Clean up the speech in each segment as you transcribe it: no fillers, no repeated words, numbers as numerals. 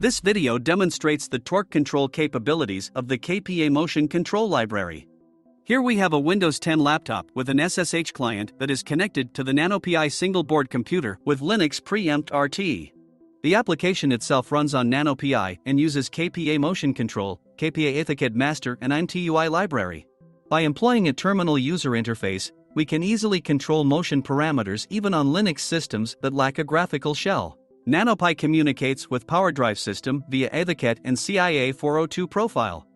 This video demonstrates the torque control capabilities of the KPA Motion Control library. Here we have a Windows 10 laptop with an SSH client that is connected to the NanoPi single-board computer with Linux PREEMPT-RT. The application itself runs on NanoPi and uses KPA Motion Control, KPA EtherCAT Master and ImTUI library. By employing a terminal user interface, we can easily control motion parameters even on Linux systems that lack a graphical shell. NanoPi communicates with PowerDrive system via EtherCAT and CiA402 profile.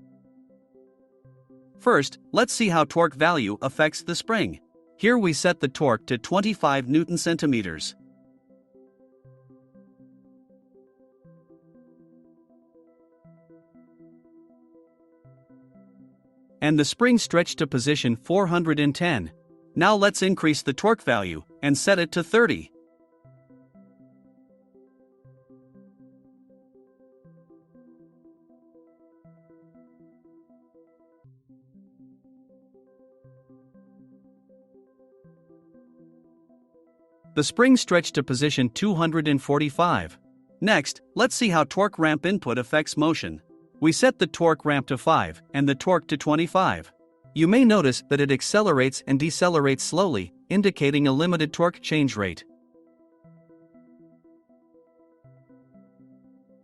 First, let's see how torque value affects the spring. Here we set the torque to 25 Newton-centimeters. And the spring stretched to position 410. Now let's increase the torque value and set it to 30. The spring stretched to position 245. Next, let's see how torque ramp input affects motion. We set the torque ramp to 5 and the torque to 25. You may notice that it accelerates and decelerates slowly, indicating a limited torque change rate.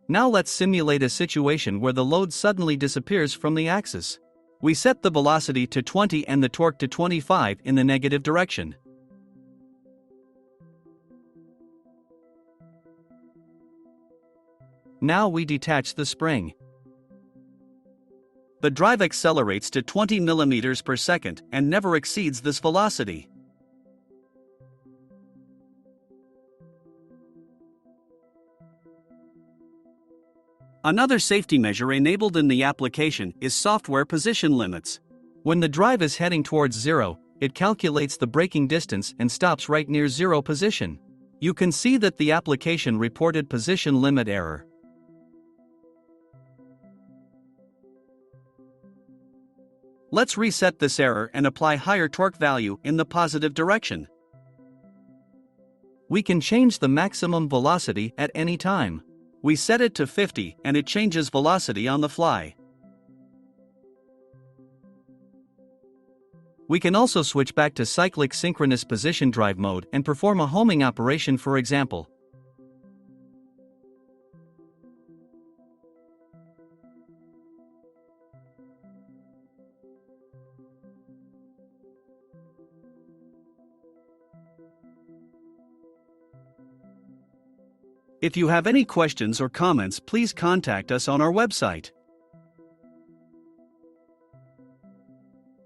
Now let's simulate a situation where the load suddenly disappears from the axis. We set the velocity to 20 and the torque to 25 in the negative direction. Now we detach the spring. The drive accelerates to 20 mm per second and never exceeds this velocity. Another safety measure enabled in the application is software position limits. When the drive is heading towards zero, it calculates the braking distance and stops right near zero position. You can see that the application reported position limit error. Let's reset this error and apply higher torque value in the positive direction. We can change the maximum velocity at any time. We set it to 50 and it changes velocity on the fly. We can also switch back to Cyclic Synchronous Position drive mode and perform a homing operation, for example. If you have any questions or comments, please contact us on our website.